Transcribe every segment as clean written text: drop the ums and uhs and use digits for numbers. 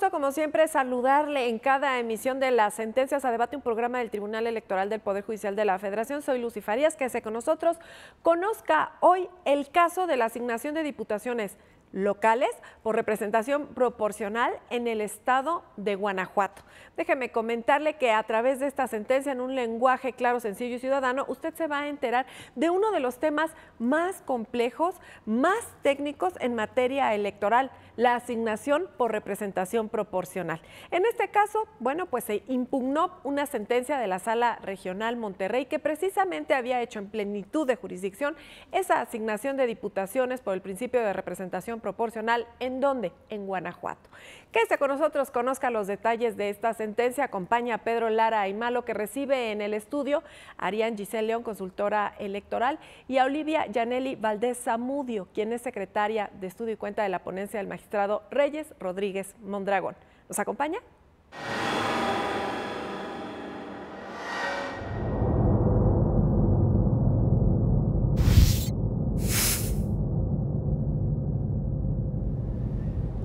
gusto, como siempre, saludarle en cada emisión de las sentencias a debate, un programa del Tribunal Electoral del Poder Judicial de la Federación. Soy Lucy Farías, quédese con nosotros. Conozca hoy el caso de la asignación de diputaciones locales por representación proporcional en el estado de Guanajuato. Déjeme comentarle que a través de esta sentencia, en un lenguaje claro, sencillo y ciudadano, usted se va a enterar de uno de los temas más complejos, más técnicos en materia electoral, la asignación por representación proporcional. En este caso, bueno, pues se impugnó una sentencia de la Sala Regional Monterrey que precisamente había hecho en plenitud de jurisdicción esa asignación de diputaciones por el principio de representación proporcional. ¿En dónde? En Guanajuato. Quédese con nosotros, conozca los detalles de esta sentencia. Acompaña a Pedro Lara Aymalo, que recibe en el estudio a Arián Giselle León, consultora electoral, y a Olivia Yaneli Valdés Zamudio, quien es secretaria de estudio y cuenta de la ponencia del magistrado Reyes Rodríguez Mondragón. ¿Nos acompaña?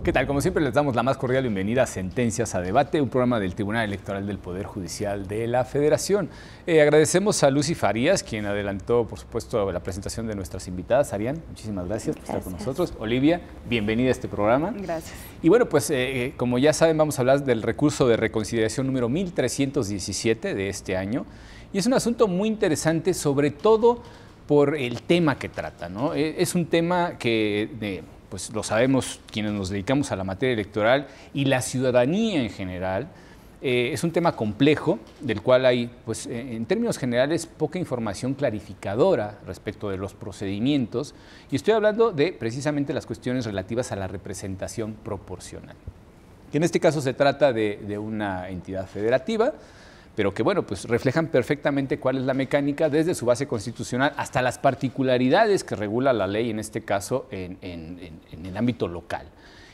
¿Qué tal? Como siempre, les damos la más cordial bienvenida a Sentencias a Debate, un programa del Tribunal Electoral del Poder Judicial de la Federación. Agradecemos a Lucy Farías, quien adelantó, por supuesto, la presentación de nuestras invitadas. Arián, muchísimas gracias por estar con nosotros. Olivia, bienvenida a este programa. Gracias. Y bueno, pues como ya saben, vamos a hablar del recurso de reconsideración número 1317 de este año. Y es un asunto muy interesante, sobre todo por el tema que trata, ¿no? Es un tema que pues lo sabemos quienes nos dedicamos a la materia electoral y la ciudadanía en general. Es un tema complejo del cual hay, pues, en términos generales, poca información clarificadora respecto de los procedimientos, y estoy hablando de precisamente las cuestiones relativas a la representación proporcional. Que en este caso se trata de una entidad federativa, pero que, bueno, pues reflejan perfectamente cuál es la mecánica desde su base constitucional hasta las particularidades que regula la ley, en este caso en el ámbito local.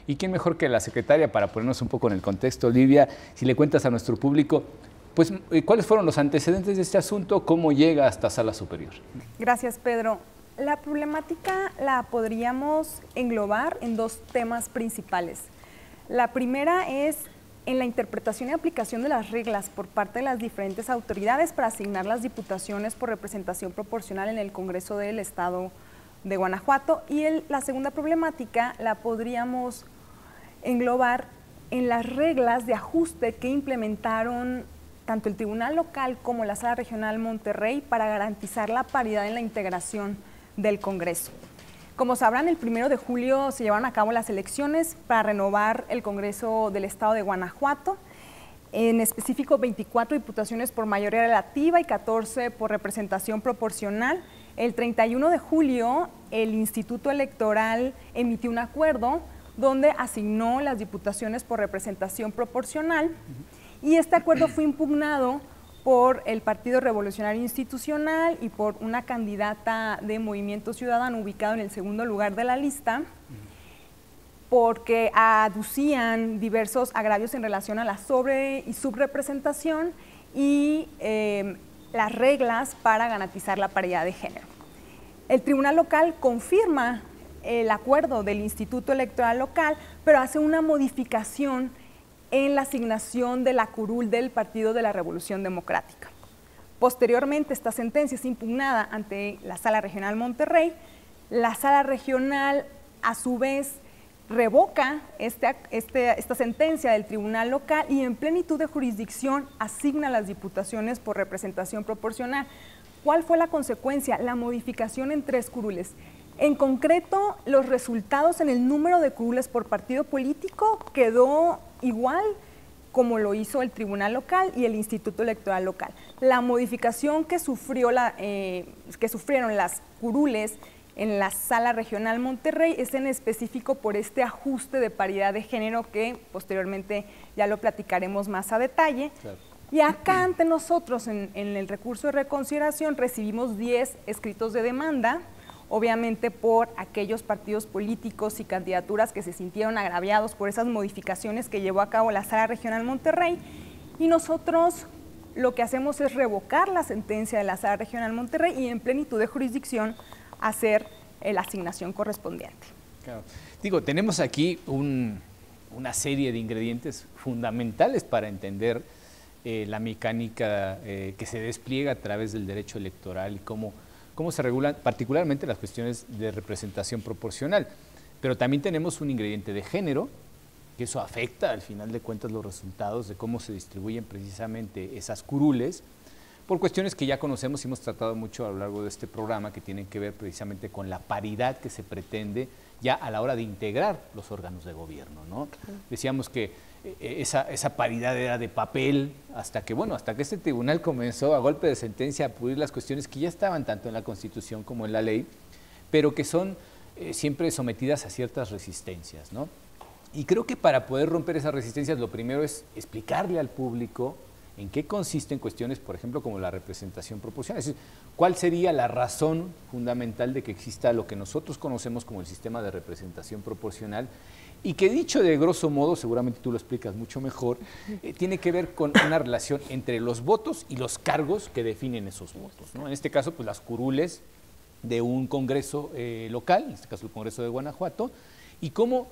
¿Y quién mejor que la secretaria para ponernos un poco en el contexto? Olivia, si le cuentas a nuestro público, pues, ¿cuáles fueron los antecedentes de este asunto? ¿Cómo llega hasta Sala Superior? Gracias, Pedro. La problemática la podríamos englobar en dos temas principales. La primera es en la interpretación y aplicación de las reglas por parte de las diferentes autoridades para asignar las diputaciones por representación proporcional en el Congreso del Estado de Guanajuato. Y la segunda problemática la podríamos englobar en las reglas de ajuste que implementaron tanto el Tribunal Local como la Sala Regional Monterrey para garantizar la paridad en la integración del Congreso. Como sabrán, el 1 de julio se llevaron a cabo las elecciones para renovar el Congreso del Estado de Guanajuato, en específico 24 diputaciones por mayoría relativa y 14 por representación proporcional. El 31 de julio el Instituto Electoral emitió un acuerdo donde asignó las diputaciones por representación proporcional, y este acuerdo fue impugnado por el Partido Revolucionario Institucional y por una candidata de Movimiento Ciudadano ubicado en el segundo lugar de la lista, porque aducían diversos agravios en relación a la sobre- y subrepresentación y las reglas para garantizar la paridad de género. El Tribunal Local confirma el acuerdo del Instituto Electoral Local, pero hace una modificación en la asignación de la curul del Partido de la Revolución Democrática. Posteriormente, esta sentencia es impugnada ante la Sala Regional Monterrey. La Sala Regional, a su vez, revoca esta sentencia del Tribunal Local y en plenitud de jurisdicción asigna las diputaciones por representación proporcional. ¿Cuál fue la consecuencia? La modificación en 3 curules. En concreto, los resultados en el número de curules por partido político quedó igual como lo hizo el Tribunal Local y el Instituto Electoral Local. La modificación que sufrieron las curules en la Sala Regional Monterrey es en específico por este ajuste de paridad de género que posteriormente ya lo platicaremos más a detalle. Claro. Y acá ante nosotros en el recurso de reconsideración recibimos 10 escritos de demanda, obviamente por aquellos partidos políticos y candidaturas que se sintieron agraviados por esas modificaciones que llevó a cabo la Sala Regional Monterrey, y nosotros lo que hacemos es revocar la sentencia de la Sala Regional Monterrey y en plenitud de jurisdicción hacer la asignación correspondiente. Claro. Digo, tenemos aquí una serie de ingredientes fundamentales para entender la mecánica que se despliega a través del derecho electoral y cómo se regulan particularmente las cuestiones de representación proporcional. Pero también tenemos un ingrediente de género, que eso afecta al final de cuentas los resultados de cómo se distribuyen precisamente esas curules, por cuestiones que ya conocemos y hemos tratado mucho a lo largo de este programa, que tienen que ver precisamente con la paridad que se pretende ya a la hora de integrar los órganos de gobierno, ¿no? Decíamos que esa paridad era de papel hasta que este tribunal comenzó a golpe de sentencia a pulir las cuestiones que ya estaban tanto en la Constitución como en la ley, pero que son siempre sometidas a ciertas resistencias, ¿no? Y creo que para poder romper esas resistencias lo primero es explicarle al público en qué consisten cuestiones, por ejemplo, como la representación proporcional. Es decir, cuál sería la razón fundamental de que exista lo que nosotros conocemos como el sistema de representación proporcional y que, dicho de grosso modo, seguramente tú lo explicas mucho mejor, tiene que ver con una relación entre los votos y los cargos que definen esos votos, ¿no? En este caso, pues las curules de un congreso local, en este caso el Congreso de Guanajuato, y cómo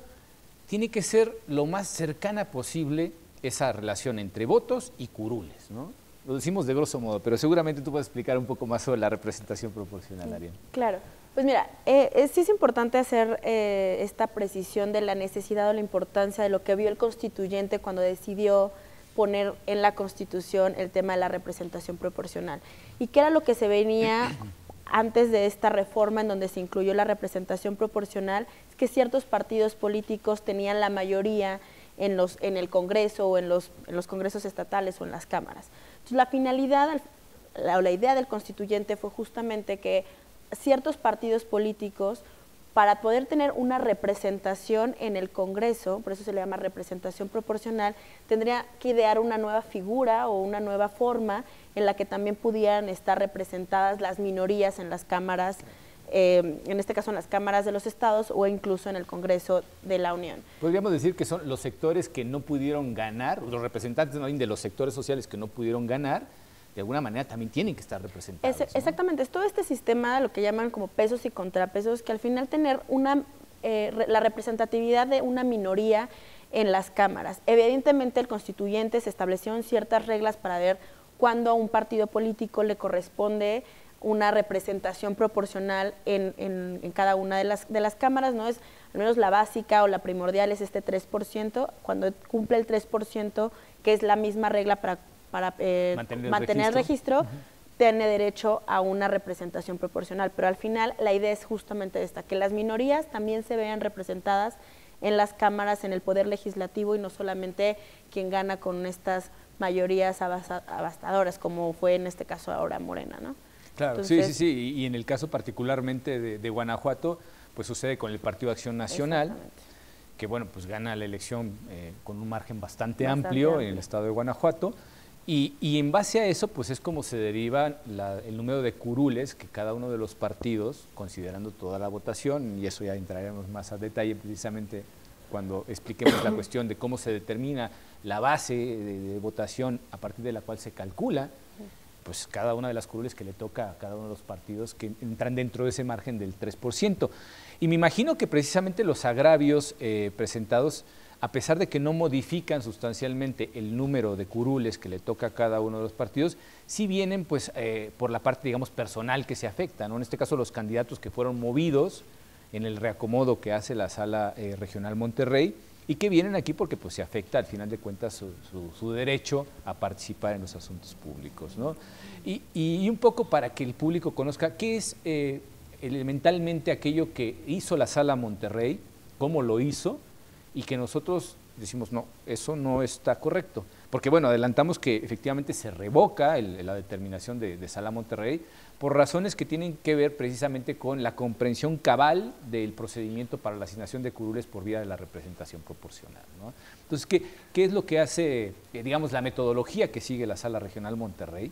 tiene que ser lo más cercana posible esa relación entre votos y curules, ¿no? Lo decimos de grosso modo, pero seguramente tú puedes explicar un poco más sobre la representación proporcional, Ariel. Claro. Pues mira, sí es importante hacer esta precisión de la necesidad o la importancia de lo que vio el constituyente cuando decidió poner en la Constitución el tema de la representación proporcional. ¿Y qué era lo que se venía antes de esta reforma en donde se incluyó la representación proporcional? Es que ciertos partidos políticos tenían la mayoría en el Congreso o en los congresos estatales o en las cámaras. Entonces, la finalidad o la idea del constituyente fue justamente que ciertos partidos políticos, para poder tener una representación en el Congreso, por eso se le llama representación proporcional, tendría que idear una nueva figura o una nueva forma en la que también pudieran estar representadas las minorías en las cámaras, en este caso en las cámaras de los estados o incluso en el Congreso de la Unión. Podríamos decir que son los sectores que no pudieron ganar, los representantes de los sectores sociales que no pudieron ganar, de alguna manera también tienen que estar representados, ¿no? Exactamente, es todo este sistema, lo que llaman como pesos y contrapesos, que al final tener la representatividad de una minoría en las cámaras. Evidentemente el constituyente se establecieron ciertas reglas para ver cuándo a un partido político le corresponde una representación proporcional en cada una de las cámaras, ¿no? Es al menos la básica o la primordial es este 3%, cuando cumple el 3%, que es la misma regla para mantener el registro, tiene derecho a una representación proporcional, pero al final la idea es justamente esta, que las minorías también se vean representadas en las cámaras, en el poder legislativo y no solamente quien gana con estas mayorías abastadoras, como fue en este caso ahora Morena, ¿no? Claro, entonces, sí, y en el caso particularmente de Guanajuato, pues sucede con el Partido Acción Nacional, que bueno, pues gana la elección con un margen bastante amplio en el estado de Guanajuato, y en base a eso, pues es como se deriva el número de curules que cada uno de los partidos, considerando toda la votación, y eso ya entraremos más a detalle precisamente cuando expliquemos la cuestión de cómo se determina la base de votación a partir de la cual se calcula, pues cada una de las curules que le toca a cada uno de los partidos que entran dentro de ese margen del 3%. Y me imagino que precisamente los agravios presentados, a pesar de que no modifican sustancialmente el número de curules que le toca a cada uno de los partidos, sí vienen pues por la parte, digamos, personal que se afecta, ¿no? En este caso los candidatos que fueron movidos en el reacomodo que hace la Sala Regional Monterrey y que vienen aquí porque pues se afecta al final de cuentas su derecho a participar en los asuntos públicos, ¿no? Y un poco para que el público conozca qué es elementalmente aquello que hizo la Sala Monterrey, cómo lo hizo, y que nosotros decimos, no, eso no está correcto. Porque bueno, adelantamos que efectivamente se revoca la determinación de Sala Monterrey por razones que tienen que ver precisamente con la comprensión cabal del procedimiento para la asignación de curules por vía de la representación proporcional, ¿no? Entonces, ¿qué es lo que hace, digamos, la metodología que sigue la Sala Regional Monterrey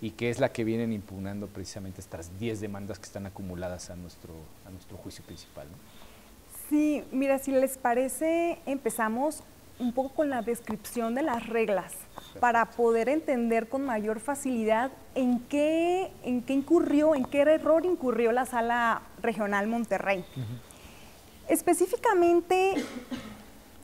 y que es la que vienen impugnando precisamente estas 10 demandas que están acumuladas a nuestro juicio principal, ¿no? Sí, mira, si les parece, empezamos un poco con la descripción de las reglas para poder entender con mayor facilidad en qué error incurrió la Sala Regional Monterrey. Específicamente,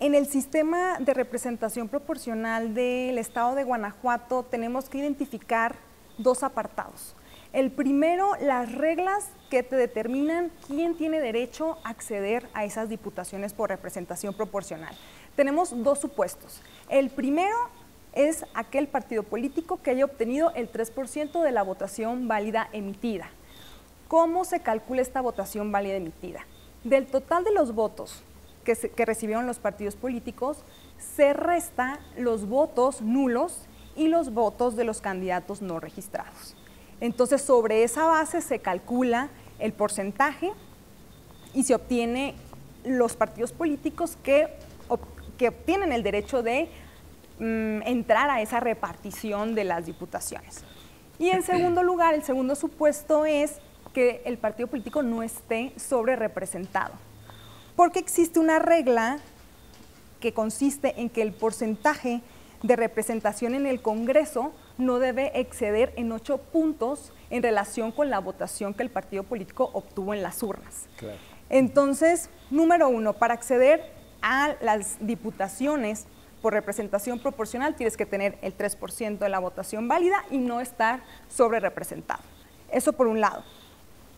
En el sistema de representación proporcional del Estado de Guanajuato tenemos que identificar dos apartados. El primero, las reglas que te determinan quién tiene derecho a acceder a esas diputaciones por representación proporcional. Tenemos dos supuestos. El primero es aquel partido político que haya obtenido el 3% de la votación válida emitida. ¿Cómo se calcula esta votación válida emitida? Del total de los votos que recibieron los partidos políticos, se resta los votos nulos y los votos de los candidatos no registrados. Entonces, sobre esa base se calcula el porcentaje y se obtiene los partidos políticos que obtienen el derecho de entrar a esa repartición de las diputaciones. Y en segundo lugar, el segundo supuesto es que el partido político no esté sobre representado, porque existe una regla que consiste en que el porcentaje de representación en el Congreso no debe exceder en 8 puntos en relación con la votación que el partido político obtuvo en las urnas. Claro. Entonces, número 1, para acceder a las diputaciones por representación proporcional tienes que tener el 3% de la votación válida y no estar sobre representado. Eso por un lado.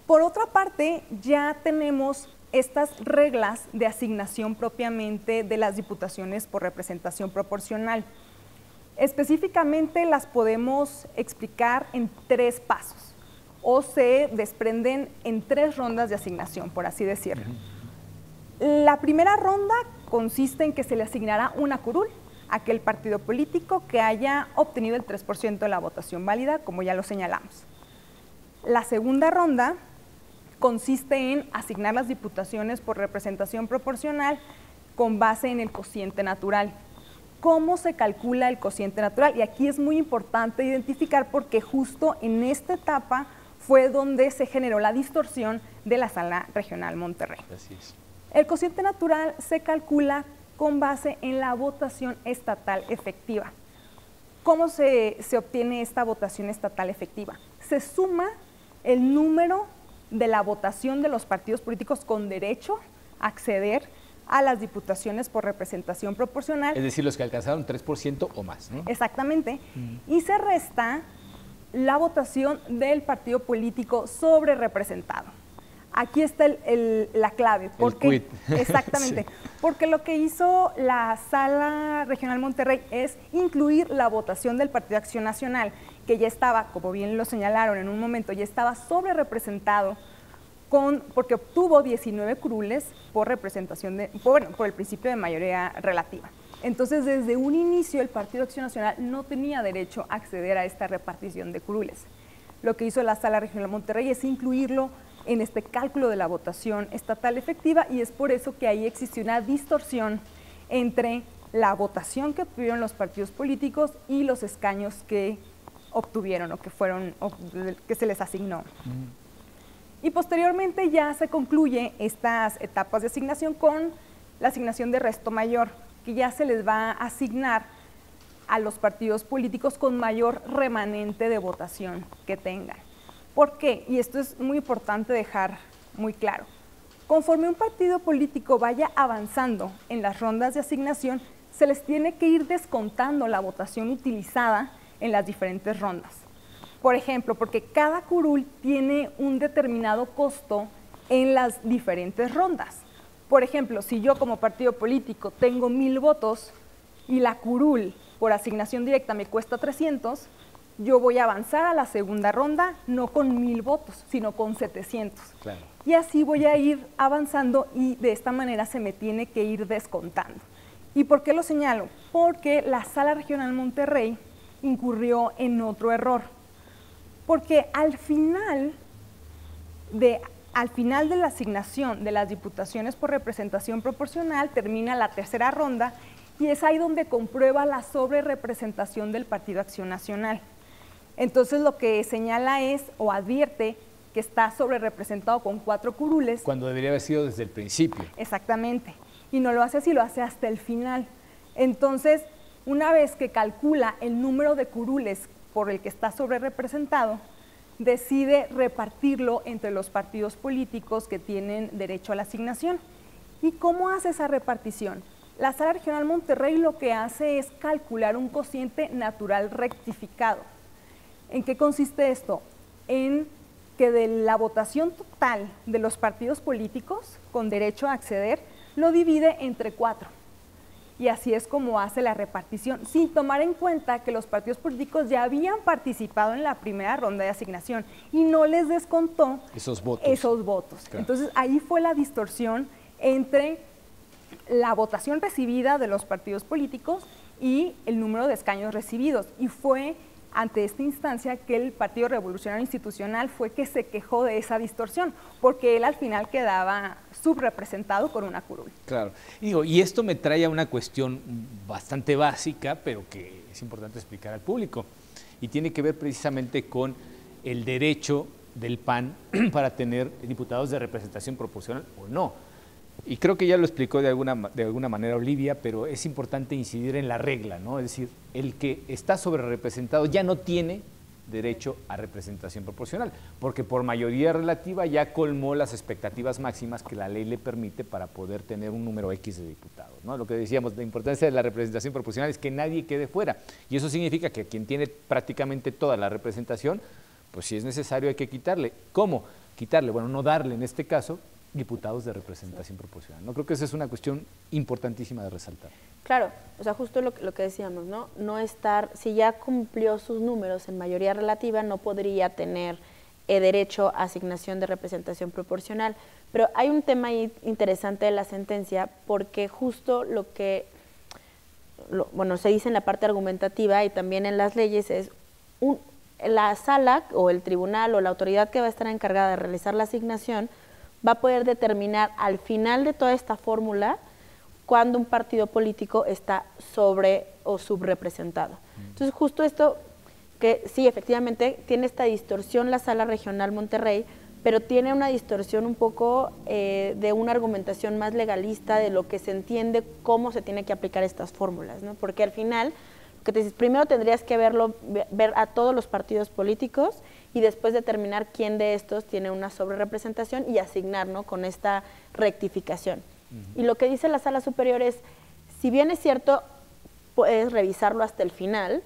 Por otra parte, ya tenemos estas reglas de asignación propiamente de las diputaciones por representación proporcional. Específicamente las podemos explicar en 3 pasos o se desprenden en 3 rondas de asignación, por así decirlo. La primera ronda consiste en que se le asignará una curul a aquel partido político que haya obtenido el 3% de la votación válida, como ya lo señalamos. La segunda ronda consiste en asignar las diputaciones por representación proporcional con base en el cociente natural. ¿Cómo se calcula el cociente natural? Y aquí es muy importante identificar porque justo en esta etapa fue donde se generó la distorsión de la Sala Regional Monterrey. Así es. El cociente natural se calcula con base en la votación estatal efectiva. ¿Cómo se obtiene esta votación estatal efectiva? Se suma el número de la votación de los partidos políticos con derecho a acceder a las diputaciones por representación proporcional. Es decir, los que alcanzaron 3% o más, ¿no? Exactamente. Y se resta la votación del partido político sobre representado. Aquí está la clave. Porque, exactamente. Sí. Porque lo que hizo la Sala Regional Monterrey es incluir la votación del Partido Acción Nacional, que ya estaba, como bien lo señalaron en un momento, ya estaba sobre representado porque obtuvo 19 curules por representación por el principio de mayoría relativa. Entonces, desde un inicio, el Partido Acción Nacional no tenía derecho a acceder a esta repartición de curules. Lo que hizo la Sala Regional Monterrey es incluirlo en este cálculo de la votación estatal efectiva y es por eso que ahí existe una distorsión entre la votación que obtuvieron los partidos políticos y los escaños que obtuvieron o que se les asignó. Y posteriormente ya se concluye estas etapas de asignación con la asignación de resto mayor, que ya se les va a asignar a los partidos políticos con mayor remanente de votación que tengan. ¿Por qué? Y esto es muy importante dejar muy claro. Conforme un partido político vaya avanzando en las rondas de asignación, se les tiene que ir descontando la votación utilizada en las diferentes rondas. Por ejemplo, porque cada curul tiene un determinado costo en las diferentes rondas. Por ejemplo, si yo como partido político tengo 1000 votos y la curul por asignación directa me cuesta 300, yo voy a avanzar a la segunda ronda no con 1000 votos, sino con 700. Claro. Y así voy a ir avanzando y de esta manera se me tiene que ir descontando. ¿Y por qué lo señalo? Porque la Sala Regional Monterrey incurrió en otro error. Porque al final de la asignación de las diputaciones por representación proporcional termina la tercera ronda y es ahí donde comprueba la sobrerepresentación del Partido Acción Nacional. Entonces lo que señala es o advierte que está sobrerepresentado con 4 curules. Cuando debería haber sido desde el principio. Exactamente. Y no lo hace así, lo hace hasta el final. Entonces, una vez que calcula el número de curules por el que está sobrerepresentado, decide repartirlo entre los partidos políticos que tienen derecho a la asignación. ¿Y cómo hace esa repartición? La Sala Regional Monterrey lo que hace es calcular un cociente natural rectificado. ¿En qué consiste esto? En que de la votación total de los partidos políticos con derecho a acceder, lo divide entre 4. Y así es como hace la repartición, sin tomar en cuenta que los partidos políticos ya habían participado en la primera ronda de asignación y no les descontó esos votos. Claro. Entonces ahí fue la distorsión entre la votación recibida de los partidos políticos y el número de escaños recibidos. Y fue ante esta instancia que el Partido Revolucionario Institucional fue que se quejó de esa distorsión, porque él al final quedaba subrepresentado por una curul. Claro, y esto me trae a una cuestión bastante básica, pero que es importante explicar al público, y tiene que ver precisamente con el derecho del PAN para tener diputados de representación proporcional o no. Y creo que ya lo explicó de alguna manera Olivia, pero es importante incidir en la regla, ¿no? Es decir, el que está sobrerepresentado ya no tiene derecho a representación proporcional, porque por mayoría relativa ya colmó las expectativas máximas que la ley le permite para poder tener un número X de diputados, ¿no? Lo que decíamos, la importancia de la representación proporcional es que nadie quede fuera, y eso significa que quien tiene prácticamente toda la representación, pues si es necesario hay que quitarle. ¿Cómo quitarle? Bueno, no darle en este caso diputados de representación proporcional. No creo que esa es una cuestión importantísima de resaltar. Claro, o sea, justo lo que decíamos, ¿no? No estar, si ya cumplió sus números en mayoría relativa, no podría tener derecho a asignación de representación proporcional. Pero hay un tema ahí interesante de la sentencia, porque justo bueno, se dice en la parte argumentativa y también en las leyes es la sala o el tribunal o la autoridad que va a estar encargada de realizar la asignación va a poder determinar al final de toda esta fórmula cuando un partido político está sobre o subrepresentado. Entonces, justo esto, que sí, efectivamente, tiene esta distorsión la Sala Regional Monterrey, pero tiene una distorsión un poco de una argumentación más legalista de lo que se entiende cómo se tiene que aplicar estas fórmulas, ¿no? Porque al final, que te dices, primero tendrías que ver a todos los partidos políticos y después determinar quién de estos tiene una sobrerepresentación y asignar, ¿no?, con esta rectificación. Y lo que dice la Sala Superior es, si bien es cierto, puedes revisarlo hasta el final,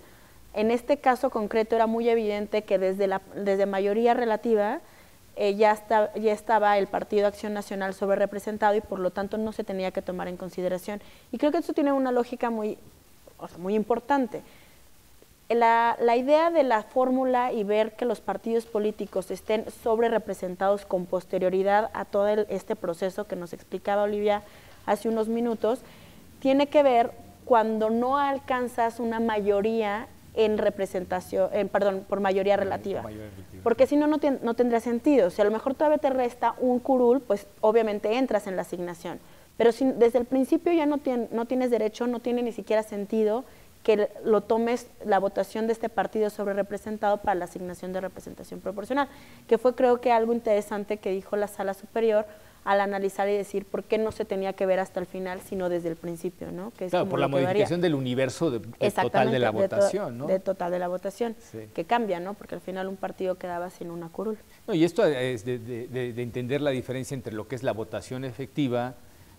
en este caso concreto era muy evidente que desde mayoría relativa ya estaba el Partido Acción Nacional sobrerepresentado y por lo tanto no se tenía que tomar en consideración. Y creo que esto tiene una lógica muy importante. La idea de la fórmula y ver que los partidos políticos estén sobrerepresentados con posterioridad a todo este proceso que nos explicaba Olivia hace unos minutos, tiene que ver cuando no alcanzas una mayoría en representación, por mayoría relativa. Porque si no, no tendría sentido. Si a lo mejor todavía te resta un curul, pues obviamente entras en la asignación. Pero si desde el principio ya no tienes derecho, no tiene ni siquiera sentido que lo tomes la votación de este partido sobre representado para la asignación de representación proporcional, que fue creo que algo interesante que dijo la Sala Superior al analizar y decir por qué no se tenía que ver hasta el final, sino desde el principio, ¿no? Que es claro, por la modificación del universo total de la votación, ¿no? De total de la votación, sí, que cambia, ¿no? Porque al final un partido quedaba sin una curul. No, y esto es de entender la diferencia entre lo que es la votación efectiva,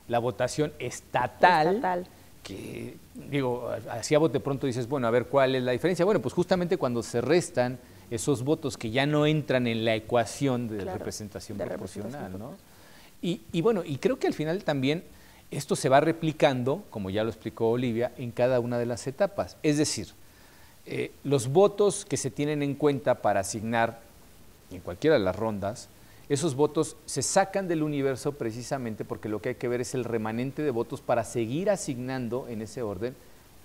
la votación estatal. Que, digo, así a bote pronto dices, bueno, a ver, ¿cuál es la diferencia? Bueno, pues justamente cuando se restan esos votos que ya no entran en la ecuación de representación proporcional, ¿no? Y bueno, y creo que al final también esto se va replicando, como ya lo explicó Olivia, en cada una de las etapas. Es decir, los votos que se tienen en cuenta para asignar en cualquiera de las rondas, esos votos se sacan del universo precisamente porque lo que hay que ver es el remanente de votos para seguir asignando en ese orden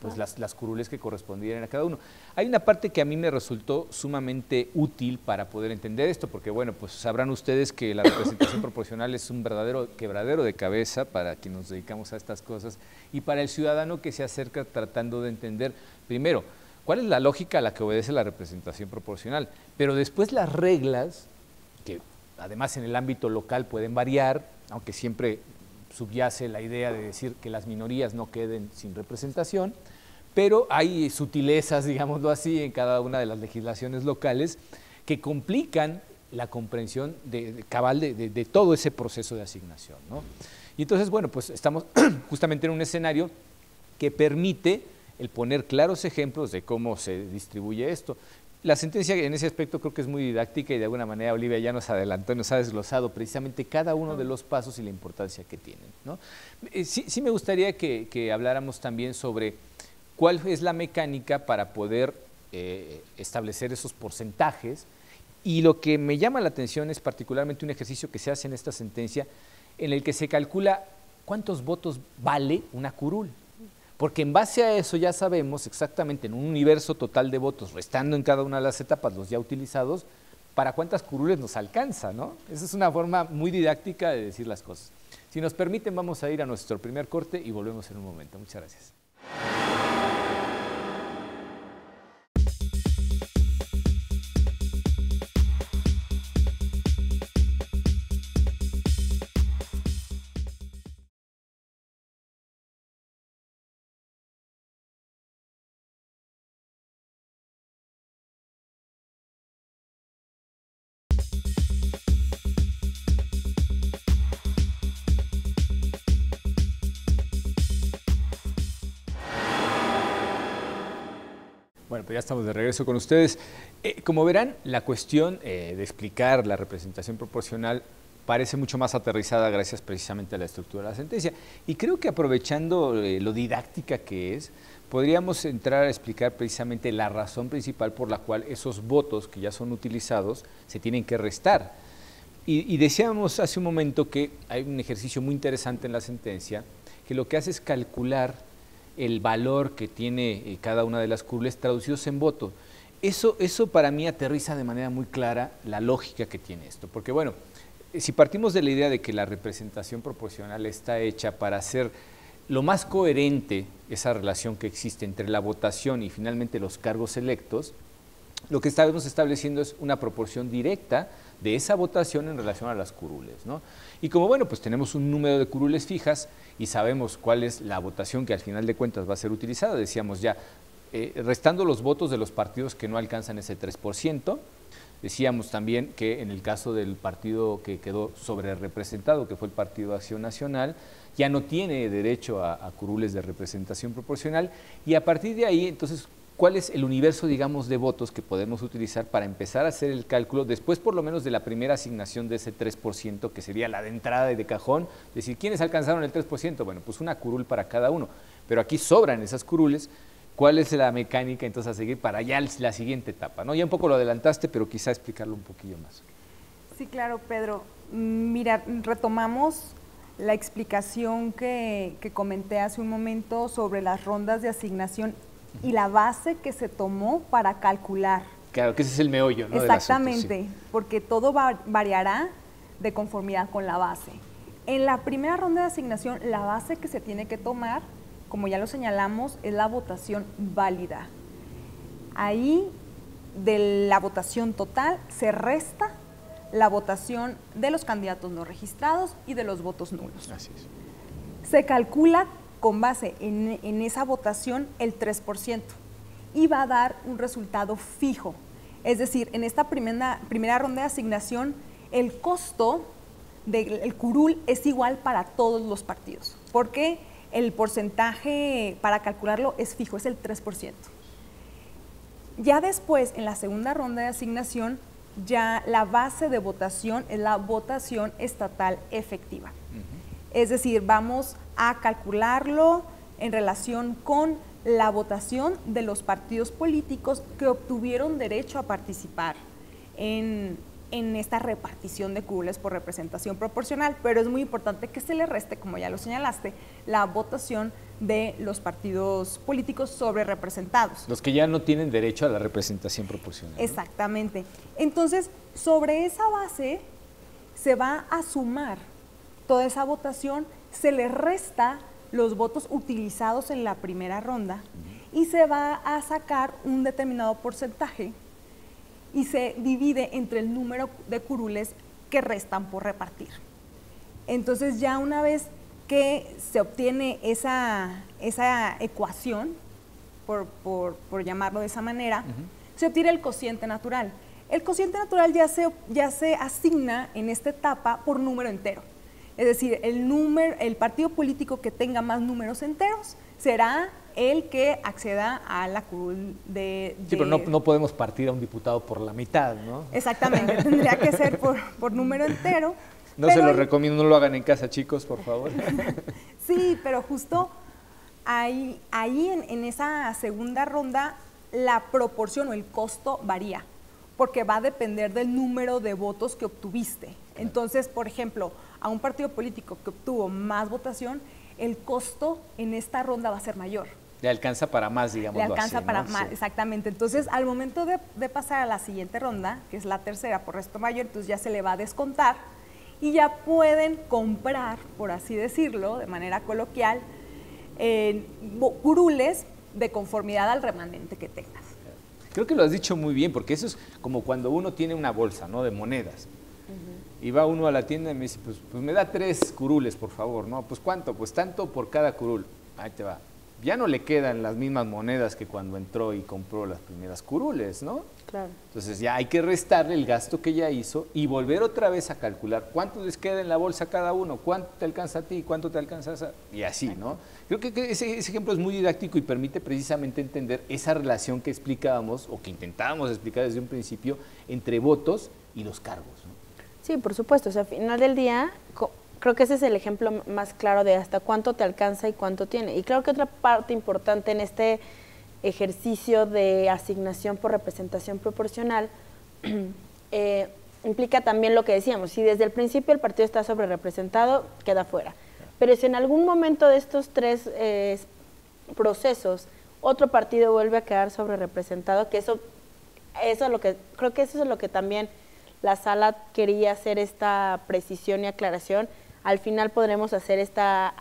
pues las curules que correspondieran a cada uno. Hay una parte que a mí me resultó sumamente útil para poder entender esto, porque bueno, pues sabrán ustedes que la representación proporcional es un verdadero quebradero de cabeza para quienes nos dedicamos a estas cosas y para el ciudadano que se acerca tratando de entender, primero, cuál es la lógica a la que obedece la representación proporcional, pero después las reglas, que además en el ámbito local pueden variar, aunque siempre subyace la idea de decir que las minorías no queden sin representación, pero hay sutilezas, digámoslo así, en cada una de las legislaciones locales que complican la comprensión cabal de todo ese proceso de asignación, ¿no? Y entonces, bueno, pues estamos justamente en un escenario que permite el poner claros ejemplos de cómo se distribuye esto. La sentencia en ese aspecto creo que es muy didáctica y de alguna manera Olivia ya nos adelantó y nos ha desglosado precisamente cada uno de los pasos y la importancia que tienen, ¿no? Sí me gustaría que habláramos también sobre cuál es la mecánica para poder establecer esos porcentajes, y lo que me llama la atención es particularmente un ejercicio que se hace en esta sentencia en el que se calcula cuántos votos vale una curul. Porque en base a eso ya sabemos exactamente en un universo total de votos, restando en cada una de las etapas los ya utilizados, para cuántas curules nos alcanza, ¿no? Esa es una forma muy didáctica de decir las cosas. Si nos permiten, vamos a ir a nuestro primer corte y volvemos en un momento. Muchas gracias. Bueno, pues ya estamos de regreso con ustedes. Como verán, la cuestión de explicar la representación proporcional parece mucho más aterrizada gracias precisamente a la estructura de la sentencia. Y creo que aprovechando lo didáctica que es, podríamos entrar a explicar precisamente la razón principal por la cual esos votos que ya son utilizados se tienen que restar. Y decíamos hace un momento que hay un ejercicio muy interesante en la sentencia que lo que hace es calcular el valor que tiene cada una de las curules traducidos en voto. Eso para mí aterriza de manera muy clara la lógica que tiene esto, porque bueno, si partimos de la idea de que la representación proporcional está hecha para hacer lo más coherente esa relación que existe entre la votación y finalmente los cargos electos, lo que estamos estableciendo es una proporción directa de esa votación en relación a las curules, ¿no? Y como bueno, pues tenemos un número de curules fijas y sabemos cuál es la votación que al final de cuentas va a ser utilizada, decíamos ya, restando los votos de los partidos que no alcanzan ese 3%, decíamos también que en el caso del partido que quedó sobre representado, que fue el Partido Acción Nacional, ya no tiene derecho a curules de representación proporcional, y a partir de ahí, entonces, ¿cuál es el universo, digamos, de votos que podemos utilizar para empezar a hacer el cálculo después por lo menos de la primera asignación de ese 3%, que sería la de entrada y de cajón? Es decir, ¿quiénes alcanzaron el 3%? Bueno, pues una curul para cada uno, pero aquí sobran esas curules. ¿Cuál es la mecánica entonces a seguir para ya la siguiente etapa, ¿no? Ya un poco lo adelantaste, pero quizá explicarlo un poquillo más. Sí, claro, Pedro. Mira, retomamos la explicación que comenté hace un momento sobre las rondas de asignación y la base que se tomó para calcular. Claro, que ese es el meollo, ¿no? Exactamente, del asunto, sí. Porque todo variará de conformidad con la base. En la primera ronda de asignación, la base que se tiene que tomar, como ya lo señalamos, es la votación válida. Ahí, de la votación total, se resta la votación de los candidatos no registrados y de los votos nulos. Así es. Se calcula con base en esa votación el 3% y va a dar un resultado fijo. Es decir, en esta primera ronda de asignación, el costo del curul es igual para todos los partidos, porque el porcentaje para calcularlo es fijo, es el 3%. Ya después, en la segunda ronda de asignación, ya la base de votación es la votación estatal efectiva. Es decir, vamos a calcularlo en relación con la votación de los partidos políticos que obtuvieron derecho a participar en esta repartición de curules por representación proporcional, pero es muy importante que se le reste, como ya lo señalaste, la votación de los partidos políticos sobre representados. Los que ya no tienen derecho a la representación proporcional, ¿no? Exactamente. Entonces, sobre esa base se va a sumar toda esa votación, se le resta los votos utilizados en la primera ronda y se va a sacar un determinado porcentaje y se divide entre el número de curules que restan por repartir. Entonces, ya una vez que se obtiene esa ecuación, por llamarlo de esa manera, se obtiene el cociente natural. El cociente natural ya se asigna en esta etapa por número entero. Es decir, el partido político que tenga más números enteros será el que acceda a la curul de... Sí, pero no podemos partir a un diputado por la mitad, ¿no? Exactamente, tendría que ser por número entero. No se lo recomiendo, no lo hagan en casa, chicos, por favor. Sí, pero justo ahí en esa segunda ronda la proporción o el costo varía, porque va a depender del número de votos que obtuviste. Entonces, por ejemplo, a un partido político que obtuvo más votación, el costo en esta ronda va a ser mayor. Le alcanza para más, digamos. Le alcanza así, para ¿no? más, Sí. exactamente. Entonces, al momento de pasar a la siguiente ronda, que es la tercera por resto mayor, entonces ya se le va a descontar y ya pueden comprar, por así decirlo, de manera coloquial, curules de conformidad al remanente que tengas. Creo que lo has dicho muy bien, porque eso es como cuando uno tiene una bolsa, ¿no?, de monedas. Y va uno a la tienda y me dice, pues me da 3 curules, por favor, ¿no? Pues ¿cuánto? Pues tanto por cada curul. Ahí te va. Ya no le quedan las mismas monedas que cuando entró y compró las primeras curules, ¿no? Claro. Entonces ya hay que restarle el gasto que ya hizo y volver otra vez a calcular cuánto les queda en la bolsa cada uno, cuánto te alcanza a ti, cuánto te alcanza a... Y así, ¿no? Creo que ese ejemplo es muy didáctico y permite precisamente entender esa relación que explicábamos o que intentábamos explicar desde un principio entre votos y los cargos, ¿no? Sí, por supuesto. O sea, al final del día, creo que ese es el ejemplo más claro de hasta cuánto te alcanza y cuánto tiene. Y claro que otra parte importante en este ejercicio de asignación por representación proporcional implica también lo que decíamos, si desde el principio el partido está sobre representado, queda fuera. Pero si en algún momento de estos 3 procesos otro partido vuelve a quedar sobre representado, que eso es lo que, creo que eso es lo que también la sala quería hacer, esta precisión y aclaración. Al final podremos hacer esta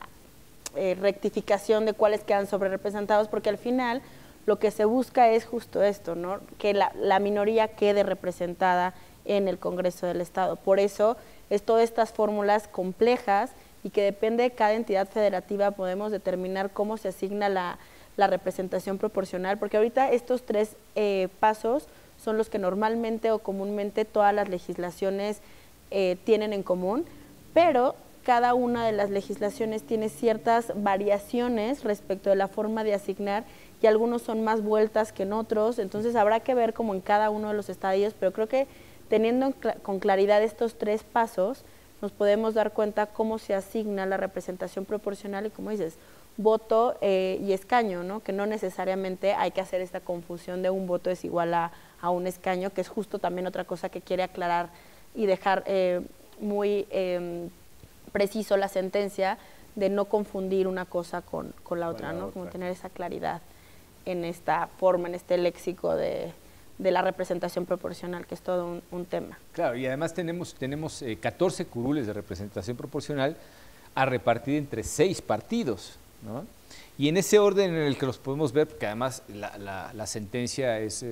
rectificación de cuáles quedan sobre representados, porque al final lo que se busca es justo esto, ¿no? Que la minoría quede representada en el Congreso del Estado. Por eso es todas estas fórmulas complejas y que depende de cada entidad federativa podemos determinar cómo se asigna la representación proporcional, porque ahorita estos 3 pasos son los que normalmente o comúnmente todas las legislaciones tienen en común, pero cada una de las legislaciones tiene ciertas variaciones respecto de la forma de asignar y algunos son más vueltas que en otros, entonces habrá que ver como en cada uno de los estadios, pero creo que teniendo con claridad estos 3 pasos, nos podemos dar cuenta cómo se asigna la representación proporcional y, como dices, voto y escaño, ¿no? Que no necesariamente hay que hacer esta confusión de un voto es igual a un escaño, que es justo también otra cosa que quiere aclarar y dejar muy preciso la sentencia de no confundir una cosa con la otra, ¿no? Como tener esa claridad en esta forma, en este léxico de la representación proporcional, que es todo un tema. Claro, y además tenemos 14 curules de representación proporcional a repartir entre 6 partidos, ¿no? Y en ese orden en el que los podemos ver, porque además la sentencia es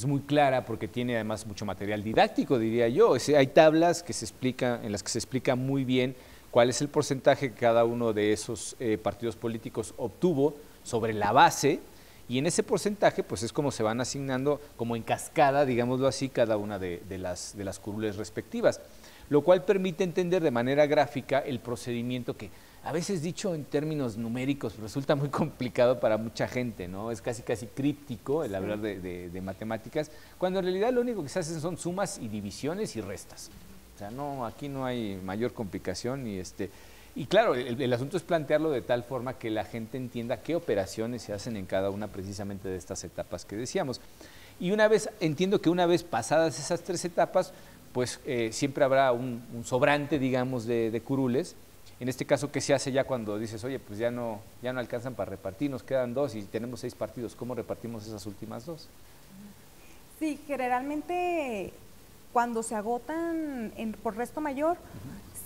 muy clara, porque tiene además mucho material didáctico, diría yo. Hay tablas que en las que se explica muy bien cuál es el porcentaje que cada uno de esos partidos políticos obtuvo sobre la base, y en ese porcentaje pues es como se van asignando como en cascada, digámoslo así, cada una de las curules respectivas, lo cual permite entender de manera gráfica el procedimiento que a veces, dicho en términos numéricos, resulta muy complicado para mucha gente, ¿no? Es casi críptico el hablar de matemáticas, cuando en realidad lo único que se hacen son sumas y divisiones y restas. O sea, no, aquí no hay mayor complicación y claro, el asunto es plantearlo de tal forma que la gente entienda qué operaciones se hacen en cada una precisamente de estas etapas que decíamos. Y entiendo que una vez pasadas esas 3 etapas, pues siempre habrá un sobrante, digamos, de curules. En este caso, ¿qué se hace ya cuando dices, oye, pues ya no alcanzan para repartir, nos quedan 2 y tenemos 6 partidos? ¿Cómo repartimos esas últimas 2? Sí, generalmente cuando se agotan por resto mayor,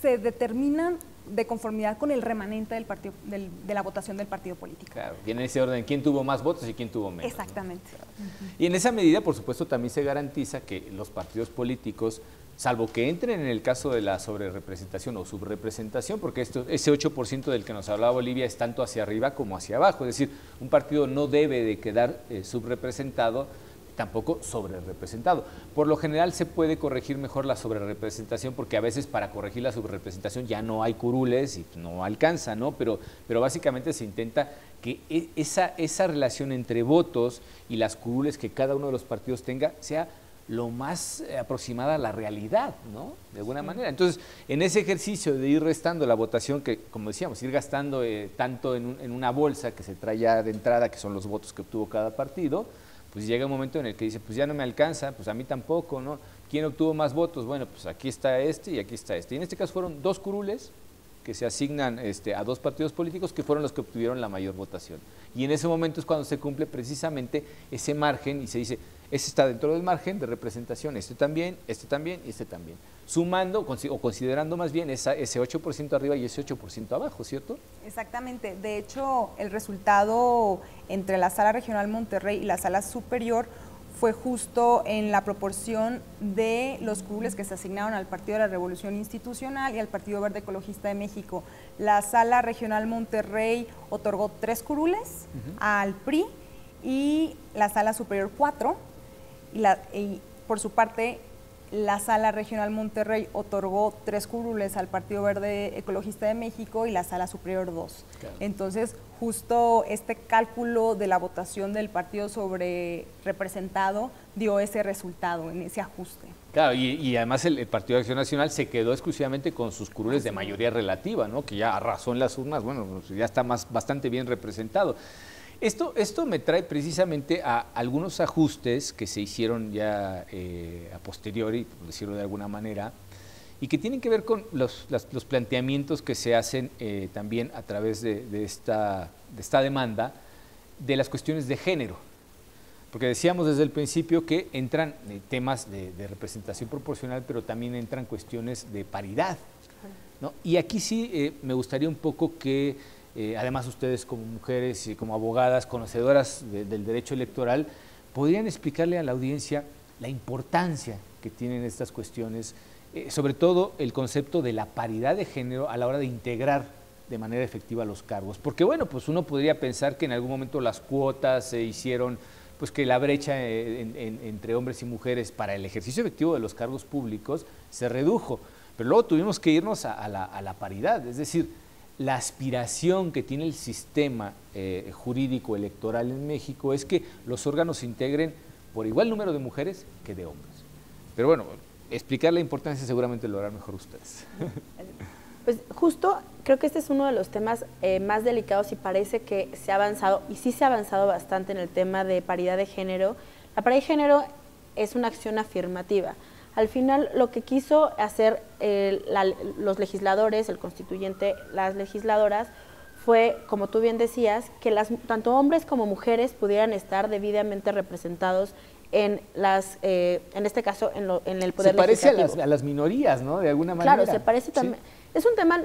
se determinan de conformidad con el remanente del partido, de la votación del partido político. Claro, viene ese orden, quién tuvo más votos y quién tuvo menos. Exactamente. ¿No? Y en esa medida, por supuesto, también se garantiza que los partidos políticos, salvo que entren en el caso de la sobrerepresentación o subrepresentación, porque ese 8% del que nos hablaba Olivia es tanto hacia arriba como hacia abajo, es decir, un partido no debe de quedar subrepresentado tampoco sobrerepresentado. Por lo general se puede corregir mejor la sobrerepresentación porque a veces para corregir la sobrerepresentación ya no hay curules y no alcanza, ¿no? Pero básicamente se intenta que esa relación entre votos y las curules que cada uno de los partidos tenga sea lo más aproximada a la realidad, ¿no? De alguna manera. Entonces, en ese ejercicio de ir restando la votación, que como decíamos, ir gastando tanto en una bolsa que se trae ya de entrada, que son los votos que obtuvo cada partido, pues llega un momento en el que dice, pues ya no me alcanza, pues a mí tampoco, ¿no? ¿Quién obtuvo más votos? Bueno, pues aquí está este y aquí está este. Y en este caso fueron 2 curules que se asignan a 2 partidos políticos que fueron los que obtuvieron la mayor votación. Y en ese momento es cuando se cumple precisamente ese margen y se dice, este está dentro del margen de representación, este también y este también. Sumando o considerando más bien ese 8% arriba y ese 8% abajo, ¿cierto? Exactamente. De hecho, el resultado entre la Sala Regional Monterrey y la Sala Superior fue justo en la proporción de los curules que se asignaron al Partido de la Revolución Institucional y al Partido Verde Ecologista de México. La Sala Regional Monterrey otorgó 3 curules al PRI y la Sala Superior 4. Y por su parte, la Sala Regional Monterrey otorgó 3 curules al Partido Verde Ecologista de México y la Sala Superior 2. Claro. Entonces, justo este cálculo de la votación del partido sobre representado dio ese resultado, en ese ajuste. Claro, y además el Partido de Acción Nacional se quedó exclusivamente con sus curules de mayoría relativa, ¿no? Que ya arrasó en las urnas, bueno, ya está bastante bien representado. Esto me trae precisamente a algunos ajustes que se hicieron ya a posteriori, por decirlo de alguna manera, y que tienen que ver con los planteamientos que se hacen también a través de esta demanda de las cuestiones de género. Porque decíamos desde el principio que entran temas de representación proporcional, pero también entran cuestiones de paridad, ¿no? Y aquí sí me gustaría un poco que además ustedes como mujeres y como abogadas conocedoras del derecho electoral, podrían explicarle a la audiencia la importancia que tienen estas cuestiones, sobre todo el concepto de la paridad de género a la hora de integrar de manera efectiva los cargos. Porque bueno, pues uno podría pensar que en algún momento las cuotas se hicieron, pues que la brecha entre hombres y mujeres para el ejercicio efectivo de los cargos públicos se redujo, pero luego tuvimos que irnos a la paridad, es decir, la aspiración que tiene el sistema jurídico electoral en México es que los órganos se integren por igual número de mujeres que de hombres. Pero bueno, explicar la importancia seguramente lo harán mejor ustedes. Pues justo creo que este es uno de los temas más delicados y parece que se ha avanzado, y sí se ha avanzado bastante en el tema de paridad de género. La paridad de género es una acción afirmativa. Al final, lo que quiso hacer los legisladores, el constituyente, las legisladoras, fue, como tú bien decías, que tanto hombres como mujeres pudieran estar debidamente representados en este caso, en el poder legislativo. Se parece a las minorías, ¿no? De alguna manera. Claro, se parece también. Sí. Es un tema.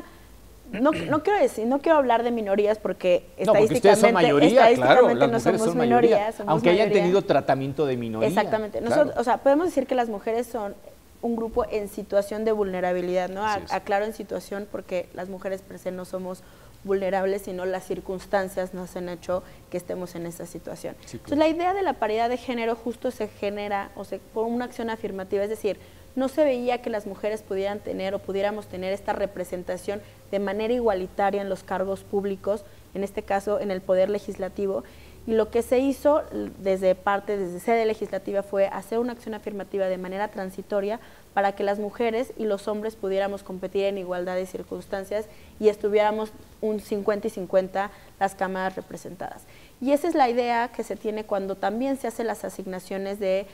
No quiero hablar de minorías porque ustedes son mayoría, claro, las no somos son minoría, somos aunque mayoría. hayan tenido tratamiento de minoría. Exactamente. Claro. Nosotros, o sea, podemos decir que las mujeres son un grupo en situación de vulnerabilidad, ¿no? Aclaro en situación porque las mujeres per se no somos vulnerables, sino las circunstancias nos han hecho que estemos en esa situación. Sí, claro. Entonces, la idea de la paridad de género justo se genera por una acción afirmativa, es decir, no se veía que las mujeres pudieran tener o pudiéramos tener esta representación de manera igualitaria en los cargos públicos, en este caso en el Poder Legislativo, y lo que se hizo desde sede legislativa fue hacer una acción afirmativa de manera transitoria para que las mujeres y los hombres pudiéramos competir en igualdad de circunstancias y estuviéramos un 50 y 50 las cámaras representadas. Y esa es la idea que se tiene cuando también se hacen las asignaciones de,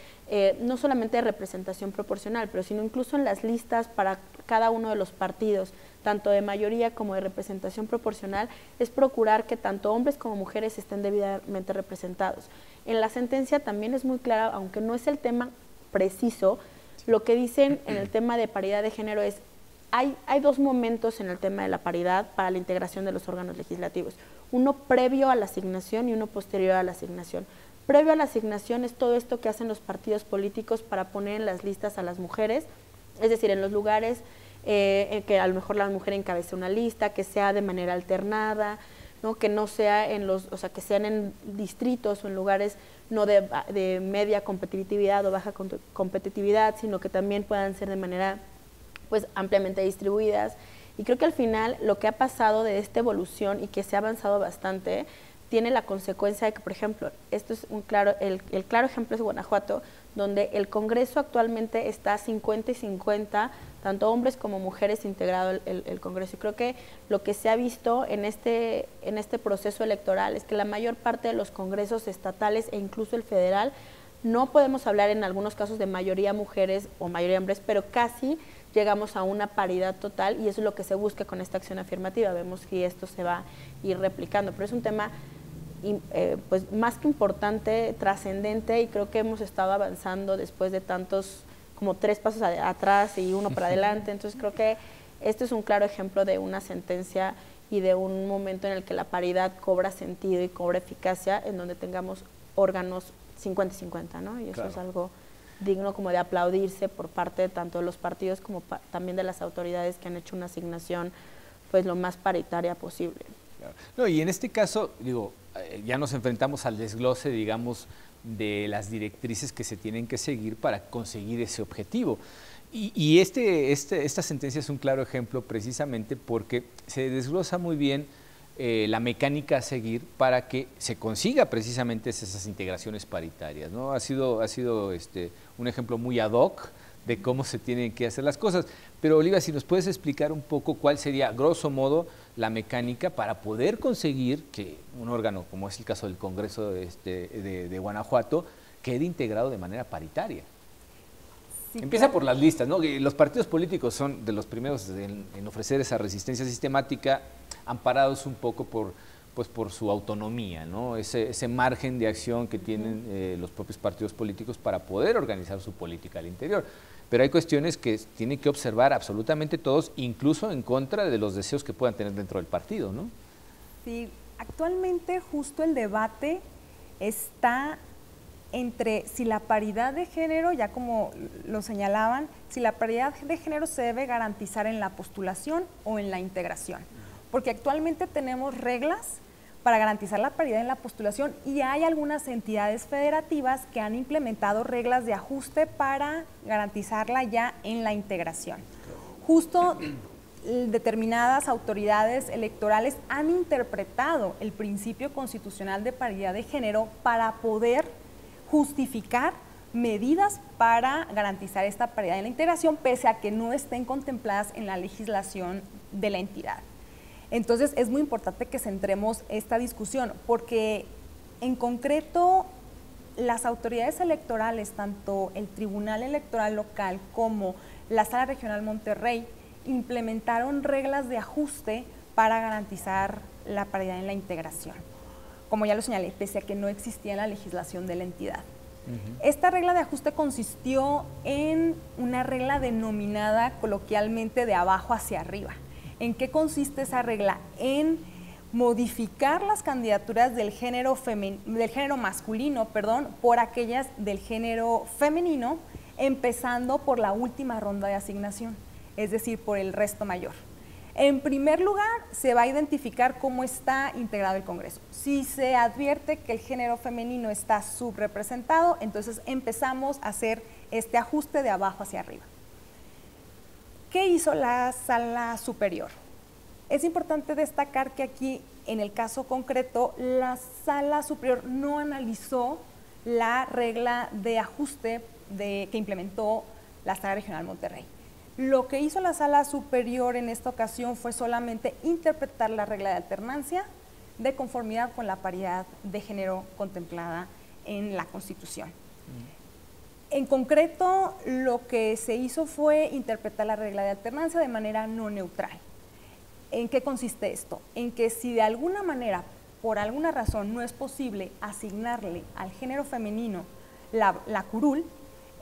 no solamente de representación proporcional, pero sino incluso en las listas para cada uno de los partidos, tanto de mayoría como de representación proporcional, es procurar que tanto hombres como mujeres estén debidamente representados. En la sentencia también es muy clara, aunque no es el tema preciso, lo que dicen en el tema de paridad de género es, hay 2 momentos en el tema de la paridad para la integración de los órganos legislativos. Uno previo a la asignación y uno posterior a la asignación. Previo a la asignación es todo esto que hacen los partidos políticos para poner en las listas a las mujeres, es decir, en los lugares en que a lo mejor la mujer encabece una lista, que sea de manera alternada, ¿no? Que no sea en los, o sea, que sean en distritos o en lugares no de media competitividad o baja competitividad, sino que también puedan ser de manera pues ampliamente distribuidas. Y creo que al final lo que ha pasado de esta evolución y que se ha avanzado bastante tiene la consecuencia de que, por ejemplo, esto es el claro ejemplo es Guanajuato, donde el Congreso actualmente está 50 y 50, tanto hombres como mujeres integrado el Congreso. Y creo que lo que se ha visto en este proceso electoral es que la mayor parte de los congresos estatales e incluso el federal, no podemos hablar en algunos casos de mayoría mujeres o mayoría hombres, pero casi llegamos a una paridad total y eso es lo que se busca con esta acción afirmativa. Vemos que esto se va a ir replicando, pero es un tema pues más que importante, trascendente, y creo que hemos estado avanzando después de tantos, como 3 pasos atrás y 1 para adelante. Entonces creo que esto es un claro ejemplo de una sentencia y de un momento en el que la paridad cobra sentido y cobra eficacia, en donde tengamos órganos 50-50, ¿no? Y eso claro, es algo digno como de aplaudirse por parte tanto de los partidos como también de las autoridades que han hecho una asignación pues lo más paritaria posible. No, y en este caso, digo, ya nos enfrentamos al desglose, digamos, de las directrices que se tienen que seguir para conseguir ese objetivo. Y esta sentencia es un claro ejemplo precisamente porque se desglosa muy bien la mecánica a seguir para que se consiga precisamente esas integraciones paritarias, ¿no? Ha sido un ejemplo muy ad hoc de cómo se tienen que hacer las cosas. Pero Olivia, si nos puedes explicar un poco cuál sería, grosso modo, la mecánica para poder conseguir que un órgano, como es el caso del Congreso de Guanajuato, quede integrado de manera paritaria. Sí, empieza por las listas, ¿no? Los partidos políticos son de los primeros en ofrecer esa resistencia sistemática, amparados un poco por su autonomía, ¿no? Ese margen de acción que tienen los propios partidos políticos para poder organizar su política al interior. Pero hay cuestiones que tienen que observar absolutamente todos, incluso en contra de los deseos que puedan tener dentro del partido, ¿no? Sí, actualmente justo el debate está entre si la paridad de género, ya como lo señalaban, si la paridad de género se debe garantizar en la postulación o en la integración. Porque actualmente tenemos reglas para garantizar la paridad en la postulación y hay algunas entidades federativas que han implementado reglas de ajuste para garantizarla ya en la integración. Justo determinadas autoridades electorales han interpretado el principio constitucional de paridad de género para poder justificar medidas para garantizar esta paridad en la integración, pese a que no estén contempladas en la legislación de la entidad. Entonces, es muy importante que centremos esta discusión, porque en concreto las autoridades electorales, tanto el Tribunal Electoral Local como la Sala Regional Monterrey, implementaron reglas de ajuste para garantizar la paridad en la integración. Como ya lo señalé, pese a que no existía en la legislación de la entidad. Esta regla de ajuste consistió en una regla denominada coloquialmente de abajo hacia arriba. ¿En qué consiste esa regla? En modificar las candidaturas del género masculino, por aquellas del género femenino, empezando por la última ronda de asignación, es decir, por el resto mayor. En primer lugar, se va a identificar cómo está integrado el Congreso. Si se advierte que el género femenino está subrepresentado, entonces empezamos a hacer este ajuste de abajo hacia arriba. ¿Qué hizo la Sala Superior? Es importante destacar que aquí, en el caso concreto, la Sala Superior no analizó la regla de ajuste que implementó la Sala Regional Monterrey. Lo que hizo la Sala Superior en esta ocasión fue solamente interpretar la regla de alternancia de conformidad con la paridad de género contemplada en la Constitución. En concreto, lo que se hizo fue interpretar la regla de alternancia de manera no neutral. ¿En qué consiste esto? En que si de alguna manera, por alguna razón, no es posible asignarle al género femenino la curul,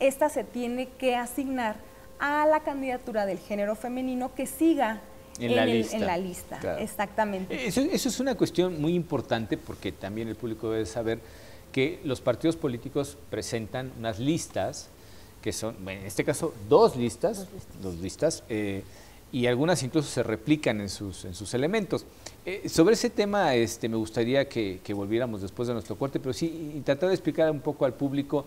esta se tiene que asignar a la candidatura del género femenino que siga en la lista. Claro. Exactamente. Eso es una cuestión muy importante porque también el público debe saber que los partidos políticos presentan unas listas que son, en este caso, dos listas, y algunas incluso se replican en sus elementos. Sobre ese tema me gustaría que volviéramos después de nuestro corte, pero sí y tratar de explicar un poco al público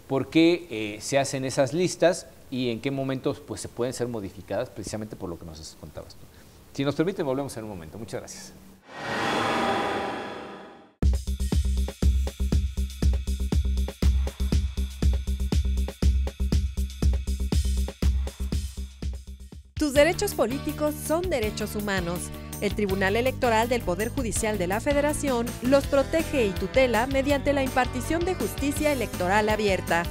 por qué se hacen esas listas y en qué momentos pues, se pueden ser modificadas precisamente por lo que nos contabas tú. Si nos permiten, volvemos en un momento. Muchas gracias. Tus derechos políticos son derechos humanos. El Tribunal Electoral del Poder Judicial de la Federación los protege y tutela mediante la impartición de justicia electoral abierta.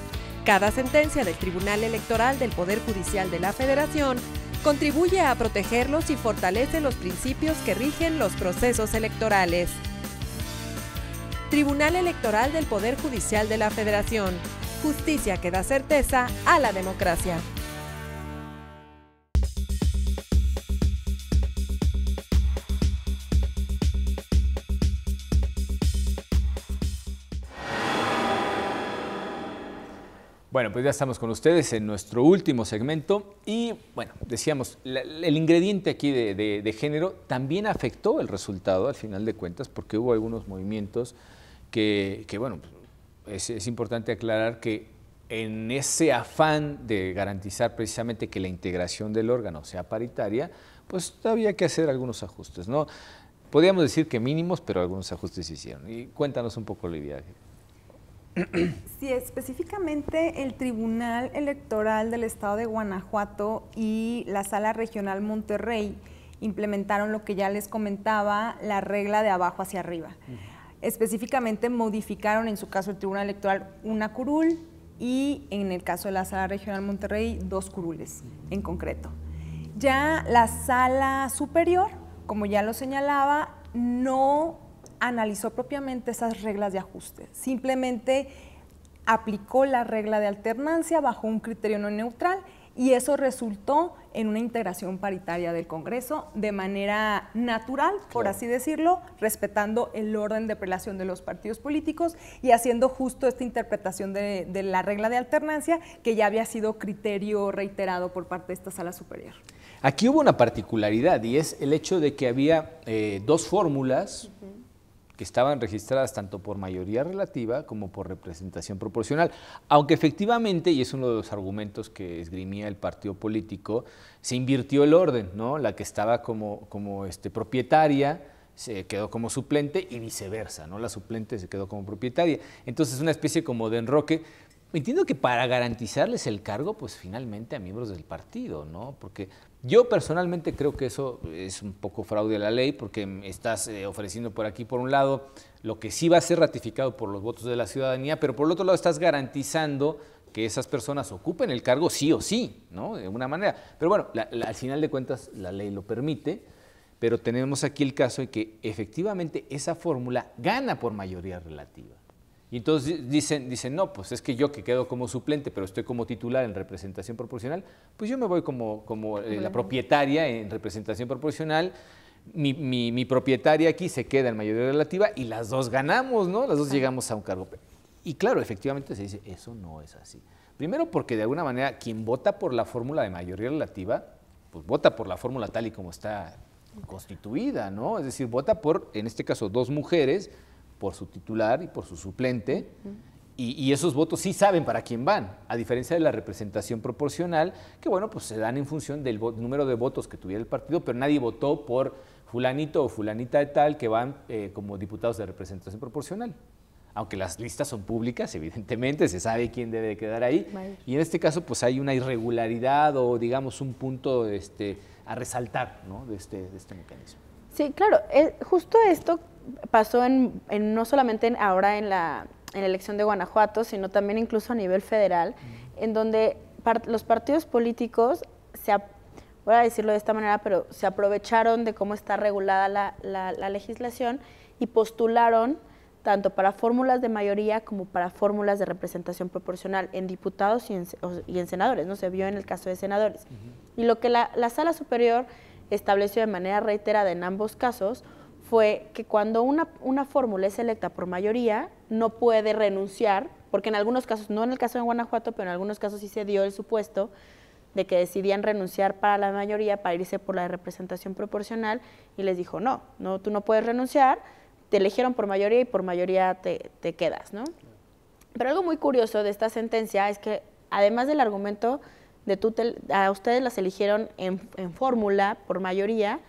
Cada sentencia del Tribunal Electoral del Poder Judicial de la Federación contribuye a protegerlos y fortalece los principios que rigen los procesos electorales. Tribunal Electoral del Poder Judicial de la Federación. Justicia que da certeza a la democracia. Bueno, pues ya estamos con ustedes en nuestro último segmento y, bueno, decíamos, el ingrediente aquí de género también afectó el resultado al final de cuentas porque hubo algunos movimientos que bueno, es importante aclarar que en ese afán de garantizar precisamente que la integración del órgano sea paritaria, pues había que hacer algunos ajustes, ¿no? Podríamos decir que mínimos, pero algunos ajustes se hicieron. Y cuéntanos un poco, Lidia. Sí, específicamente el Tribunal Electoral del Estado de Guanajuato y la Sala Regional Monterrey implementaron lo que ya les comentaba, la regla de abajo hacia arriba. Específicamente modificaron, en su caso el Tribunal Electoral, una curul y en el caso de la Sala Regional Monterrey, 2 curules en concreto. Ya la Sala Superior, como ya lo señalaba, no analizó propiamente esas reglas de ajuste, simplemente aplicó la regla de alternancia bajo un criterio no neutral y eso resultó en una integración paritaria del Congreso de manera natural, por así decirlo, respetando el orden de prelación de los partidos políticos y haciendo justo esta interpretación de la regla de alternancia que ya había sido criterio reiterado por parte de esta Sala Superior. Aquí hubo una particularidad y es el hecho de que había 2 fórmulas que estaban registradas tanto por mayoría relativa como por representación proporcional, aunque efectivamente, y es uno de los argumentos que esgrimía el partido político, se invirtió el orden, ¿no? La que estaba como propietaria se quedó como suplente y viceversa, ¿no? La suplente se quedó como propietaria. Entonces es una especie como de enroque. Entiendo que para garantizarles el cargo, pues finalmente a miembros del partido, ¿no? Porque yo personalmente creo que eso es un poco fraude a la ley porque estás ofreciendo por aquí, por un lado, lo que sí va a ser ratificado por los votos de la ciudadanía, pero por el otro lado estás garantizando que esas personas ocupen el cargo sí o sí, ¿no? De alguna manera. Pero bueno, al final de cuentas la ley lo permite, pero tenemos aquí el caso de que efectivamente esa fórmula gana por mayoría relativa. Y entonces dicen, no, pues es que yo que quedo como suplente, pero estoy como titular en representación proporcional, pues yo me voy como la propietaria en representación proporcional, mi propietaria aquí se queda en mayoría relativa y las dos ganamos, ¿no? Las dos llegamos a un cargo. Y claro, efectivamente se dice, eso no es así. Primero porque de alguna manera quien vota por la fórmula de mayoría relativa, pues vota por la fórmula tal y como está constituida, ¿no? Es decir, vota por, en este caso, 2 mujeres, por su titular y por su suplente, y esos votos sí saben para quién van, a diferencia de la representación proporcional, que bueno, pues se dan en función del número de votos que tuviera el partido, pero nadie votó por fulanito o fulanita de tal que van como diputados de representación proporcional. Aunque las listas son públicas, evidentemente, se sabe quién debe quedar ahí, y en este caso pues hay una irregularidad o digamos un punto a resaltar, ¿no? de este mecanismo. Sí, claro, justo esto pasó no solamente ahora en la elección de Guanajuato, sino también incluso a nivel federal, en donde los partidos políticos, voy a decirlo de esta manera, pero se aprovecharon de cómo está regulada la legislación y postularon tanto para fórmulas de mayoría como para fórmulas de representación proporcional en diputados y en senadores, ¿no? Se vio en el caso de senadores. Y lo que la Sala Superior estableció de manera reiterada en ambos casos fue que cuando una fórmula es electa por mayoría, no puede renunciar, porque en algunos casos, no en el caso de Guanajuato, pero en algunos casos sí se dio el supuesto de que decidían renunciar para la mayoría para irse por la representación proporcional, y les dijo, no, tú no puedes renunciar, te eligieron por mayoría y por mayoría te quedas, ¿no? Pero algo muy curioso de esta sentencia es que, además del argumento de a ustedes las eligieron en fórmula por mayoría,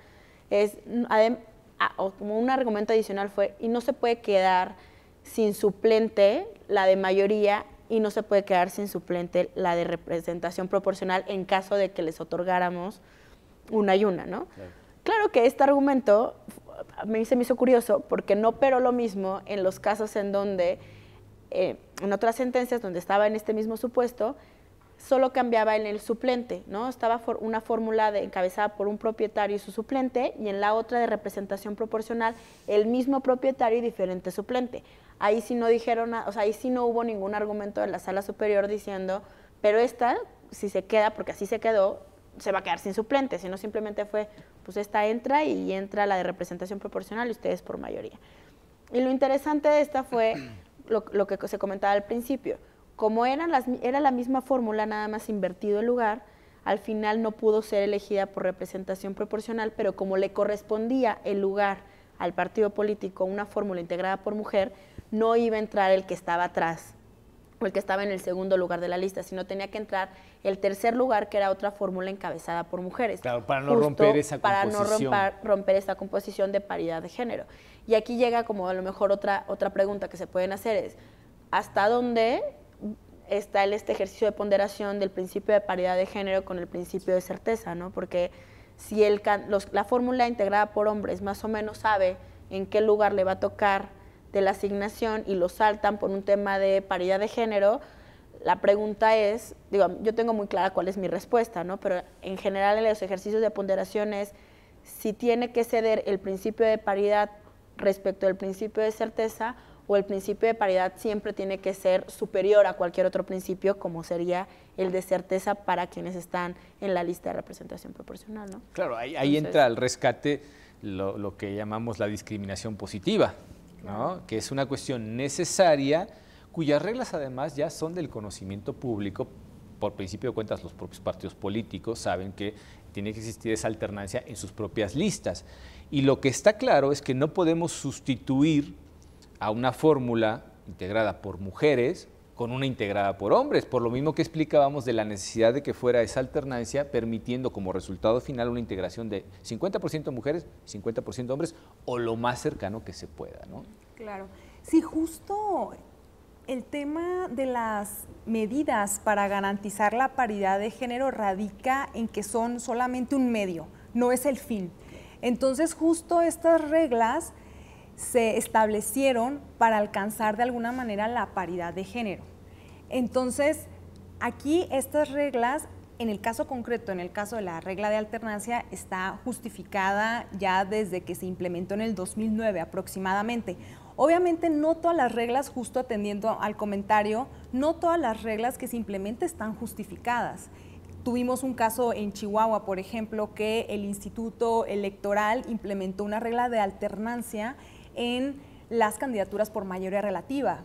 como un argumento adicional fue, y no se puede quedar sin suplente la de mayoría, y no se puede quedar sin suplente la de representación proporcional en caso de que les otorgáramos una y una, ¿no? Claro que este argumento a mí se me hizo curioso porque no operó lo mismo en los casos en donde, en otras sentencias donde estaba en este mismo supuesto, solo cambiaba en el suplente, ¿no? Estaba una fórmula encabezada por un propietario y su suplente, y en la otra de representación proporcional, el mismo propietario y diferente suplente. Ahí sí no dijeron, o sea, ahí sí no hubo ningún argumento de la sala superior diciendo, pero esta, si se queda, porque así se quedó, se va a quedar sin suplente, sino simplemente fue, pues esta entra y entra la de representación proporcional y ustedes por mayoría. Y lo interesante de esta fue lo que se comentaba al principio. Como era la misma fórmula, nada más invertido el lugar, al final no pudo ser elegida por representación proporcional, pero como le correspondía el lugar al partido político, una fórmula integrada por mujer, no iba a entrar el que estaba atrás o el que estaba en el segundo lugar de la lista, sino tenía que entrar el tercer lugar, que era otra fórmula encabezada por mujeres. Claro, para no romper esa composición. Para no romper esa composición de paridad de género. Y aquí llega como a lo mejor otra pregunta que se pueden hacer es, ¿hasta dónde está este ejercicio de ponderación del principio de paridad de género con el principio de certeza, ¿no? Porque si la fórmula integrada por hombres más o menos sabe en qué lugar le va a tocar de la asignación y lo saltan por un tema de paridad de género, la pregunta es, yo tengo muy clara cuál es mi respuesta, ¿no? Pero en general en los ejercicios de ponderación es si tiene que ceder el principio de paridad respecto al principio de certeza, o el principio de paridad siempre tiene que ser superior a cualquier otro principio, como sería el de certeza para quienes están en la lista de representación proporcional, ¿no? Claro, ahí entra al rescate lo que llamamos la discriminación positiva, ¿no? Que es una cuestión necesaria, cuyas reglas además ya son del conocimiento público. Por principio de cuentas, los propios partidos políticos saben que tiene que existir esa alternancia en sus propias listas. Y lo que está claro es que no podemos sustituir a una fórmula integrada por mujeres con una integrada por hombres, por lo mismo que explicábamos de la necesidad de que fuera esa alternancia, permitiendo como resultado final una integración de 50% mujeres, 50% hombres, o lo más cercano que se pueda, ¿no? Claro. Sí, justo el tema de las medidas para garantizar la paridad de género radica en que son solamente un medio, no es el fin. Entonces, justo estas reglas se establecieron para alcanzar de alguna manera la paridad de género. Entonces, aquí estas reglas, en el caso concreto, en el caso de la regla de alternancia, está justificada ya desde que se implementó en el 2009 aproximadamente. Obviamente no todas las reglas, justo atendiendo al comentario, no todas las reglas que se implementan están justificadas. Tuvimos un caso en Chihuahua, por ejemplo, que el Instituto Electoral implementó una regla de alternancia en las candidaturas por mayoría relativa.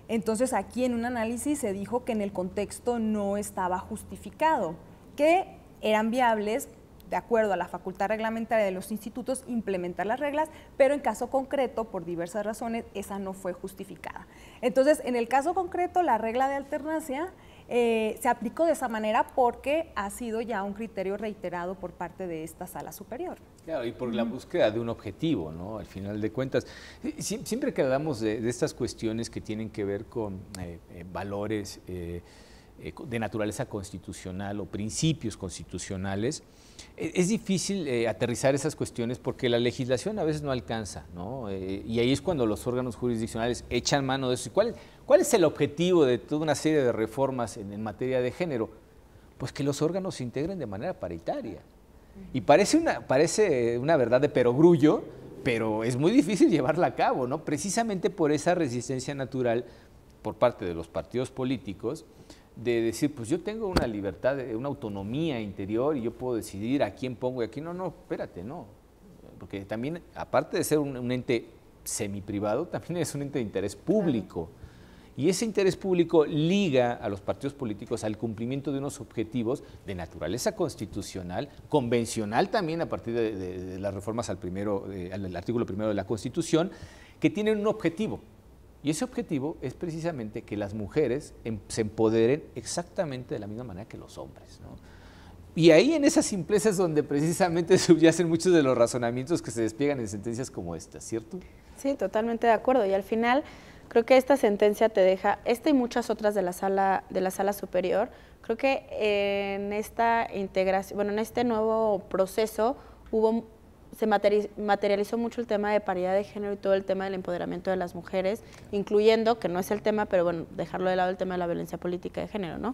Entonces, aquí en un análisis se dijo que en el contexto no estaba justificado, que eran viables, de acuerdo a la facultad reglamentaria de los institutos, implementar las reglas, pero en caso concreto, por diversas razones, esa no fue justificada. Entonces, en el caso concreto, la regla de alternancia se aplicó de esa manera porque ha sido ya un criterio reiterado por parte de esta sala superior. Claro, y por la búsqueda de un objetivo, ¿no? Al final de cuentas, siempre que hablamos de estas cuestiones que tienen que ver con valores de naturaleza constitucional o principios constitucionales, es difícil aterrizar esas cuestiones porque la legislación a veces no alcanza, ¿no? Y ahí es cuando los órganos jurisdiccionales echan mano de eso. ¿Y cuál es el objetivo de toda una serie de reformas en materia de género? Pues que los órganos se integren de manera paritaria. Y parece una verdad de perogrullo, pero es muy difícil llevarla a cabo, ¿no? Precisamente por esa resistencia natural por parte de los partidos políticos de decir, pues yo tengo una libertad, una autonomía interior y yo puedo decidir a quién pongo y a quién no. No, espérate, no. Porque también, aparte de ser un ente semiprivado, también es un ente de interés público. Y ese interés público liga a los partidos políticos al cumplimiento de unos objetivos de naturaleza constitucional, convencional también a partir de las reformas al artículo 1 de la Constitución, que tienen un objetivo. Y ese objetivo es precisamente que las mujeres se empoderen exactamente de la misma manera que los hombres, ¿no? Y ahí en esa simpleza es donde precisamente subyacen muchos de los razonamientos que se despliegan en sentencias como esta, ¿cierto? Sí, totalmente de acuerdo. Y al final creo que esta sentencia te deja, esta y muchas otras de la sala superior, creo que en esta integración, bueno, en este nuevo proceso se materializó mucho el tema de paridad de género y todo el tema del empoderamiento de las mujeres, incluyendo, que no es el tema, pero bueno, dejarlo de lado, el tema de la violencia política de género, ¿no?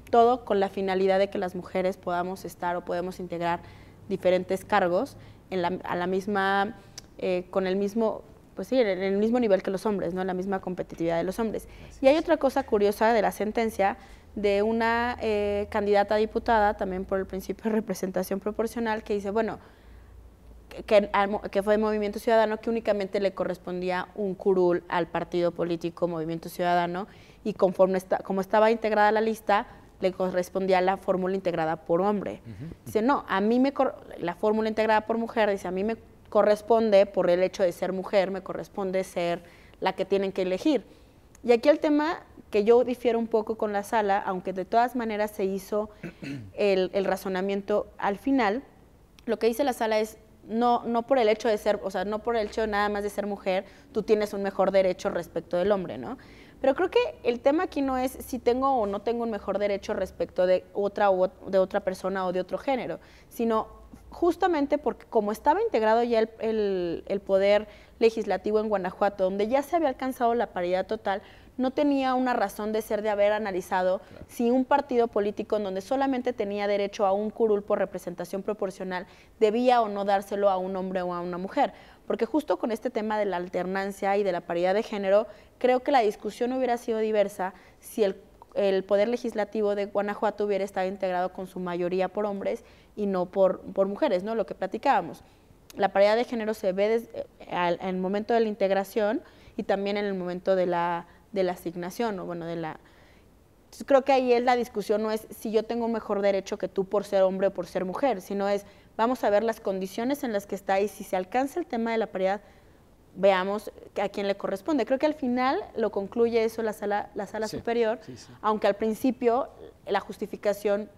Todo con la finalidad de que las mujeres podamos estar o podemos integrar diferentes cargos a la misma, con el mismo, pues sí, en el mismo nivel que los hombres, ¿no? La misma competitividad de los hombres. Y hay otra cosa curiosa de la sentencia de una candidata a diputada, también por el principio de representación proporcional, que dice, bueno, que fue Movimiento Ciudadano, que únicamente le correspondía un curul al partido político Movimiento Ciudadano, y como estaba integrada la lista, le correspondía la fórmula integrada por hombre. Dice, no, a mí la fórmula integrada por mujer, dice, a mí me corresponde, por el hecho de ser mujer, me corresponde ser la que tienen que elegir. Y aquí el tema que yo difiero un poco con la sala, aunque de todas maneras se hizo el razonamiento al final, lo que dice la sala es, no por el hecho de ser, o sea, no por el hecho nada más de ser mujer, tú tienes un mejor derecho respecto del hombre, ¿no? Pero creo que el tema aquí no es si tengo o no tengo un mejor derecho respecto de otra persona o de otro género, sino justamente porque como estaba integrado ya el poder legislativo en Guanajuato, donde ya se había alcanzado la paridad total, no tenía una razón de ser de haber analizado si un partido político en donde solamente tenía derecho a un curul por representación proporcional debía o no dárselo a un hombre o a una mujer. Porque justo con este tema de la alternancia y de la paridad de género, creo que la discusión hubiera sido diversa si el Poder Legislativo de Guanajuato hubiera estado integrado con su mayoría por hombres y no por mujeres, ¿no? Lo que platicábamos. La paridad de género se ve en el momento de la integración y también en el momento de la asignación, o bueno, Entonces, creo que ahí la discusión no es si yo tengo un mejor derecho que tú por ser hombre o por ser mujer, sino es, vamos a ver las condiciones en las que está y si se alcanza el tema de la paridad, veamos a quién le corresponde. Creo que al final lo concluye eso la sala superior, aunque al principio la justificación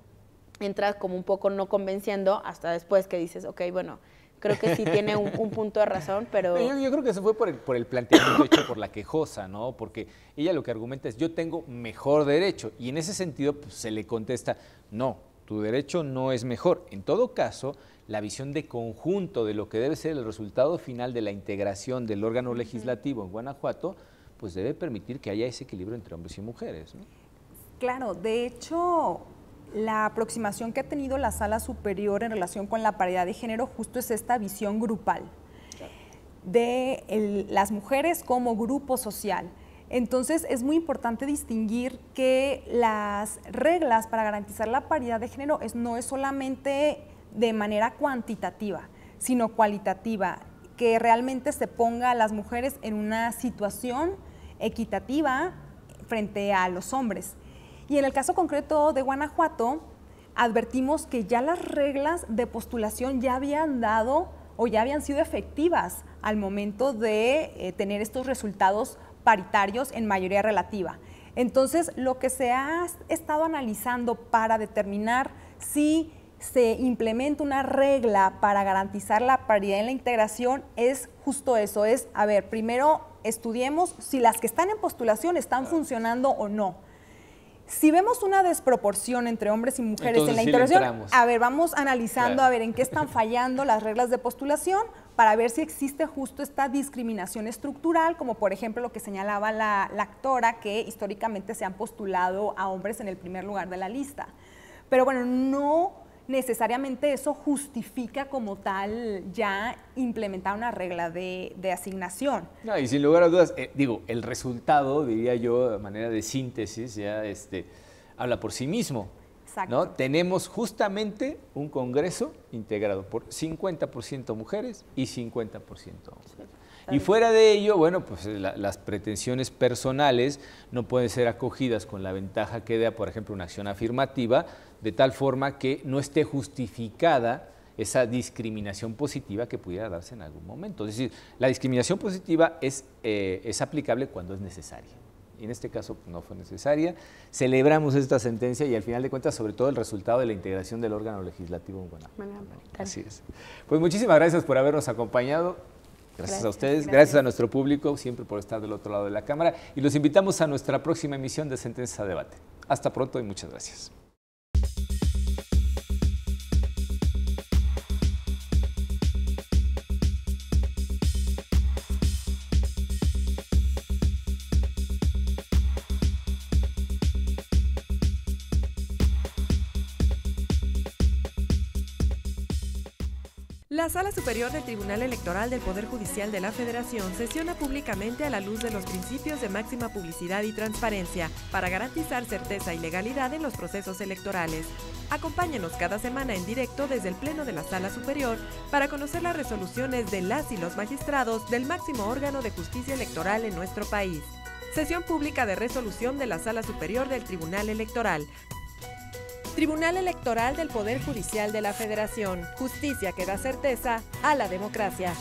entra como un poco no convenciendo, hasta después que dices, ok, bueno, creo que sí tiene un punto de razón, pero... Yo creo que eso fue por el planteamiento hecho por la quejosa, ¿no? Porque ella lo que argumenta es, yo tengo mejor derecho, y en ese sentido pues, se le contesta, no, tu derecho no es mejor. En todo caso, la visión de conjunto de lo que debe ser el resultado final de la integración del órgano legislativo en Guanajuato, pues debe permitir que haya ese equilibrio entre hombres y mujeres, ¿no? Claro, de hecho, la aproximación que ha tenido la Sala Superior en relación con la paridad de género justo es esta visión grupal de las mujeres como grupo social. Entonces, es muy importante distinguir que las reglas para garantizar la paridad de género no es solamente de manera cuantitativa, sino cualitativa, que realmente se ponga a las mujeres en una situación equitativa frente a los hombres. Y en el caso concreto de Guanajuato, advertimos que ya las reglas de postulación ya habían dado o ya habían sido efectivas al momento de tener estos resultados paritarios en mayoría relativa. Entonces, lo que se ha estado analizando para determinar si se implementa una regla para garantizar la paridad en la integración es justo eso, es, a ver, primero estudiemos si las que están en postulación están funcionando o no. Si vemos una desproporción entre hombres y mujeres entonces, en la integración, a ver, vamos analizando a ver en qué están fallando las reglas de postulación para ver si existe justo esta discriminación estructural, como por ejemplo lo que señalaba la actora, que históricamente se han postulado a hombres en el primer lugar de la lista. Pero bueno, no necesariamente eso justifica como tal ya implementar una regla de asignación. No, y sin lugar a dudas, el resultado, diría yo, de manera de síntesis, ya habla por sí mismo. Exacto. ¿No? Tenemos justamente un Congreso integrado por 50% mujeres y 50% hombres. Y fuera de ello, bueno, pues las pretensiones personales no pueden ser acogidas con la ventaja que da, por ejemplo, una acción afirmativa, de tal forma que no esté justificada esa discriminación positiva que pudiera darse en algún momento. Es decir, la discriminación positiva es aplicable cuando es necesaria. Y en este caso no fue necesaria. Celebramos esta sentencia y al final de cuentas, sobre todo, el resultado de la integración del órgano legislativo en Guanajuato. Así es. Pues muchísimas gracias por habernos acompañado. Gracias a ustedes, gracias a nuestro público, siempre por estar del otro lado de la cámara. Y los invitamos a nuestra próxima emisión de Sentencias a Debate. Hasta pronto y muchas gracias. La Sala Superior del Tribunal Electoral del Poder Judicial de la Federación sesiona públicamente a la luz de los principios de máxima publicidad y transparencia para garantizar certeza y legalidad en los procesos electorales. Acompáñenos cada semana en directo desde el Pleno de la Sala Superior para conocer las resoluciones de las y los magistrados del máximo órgano de justicia electoral en nuestro país. Sesión pública de resolución de la Sala Superior del Tribunal Electoral. Tribunal Electoral del Poder Judicial de la Federación. Justicia que da certeza a la democracia.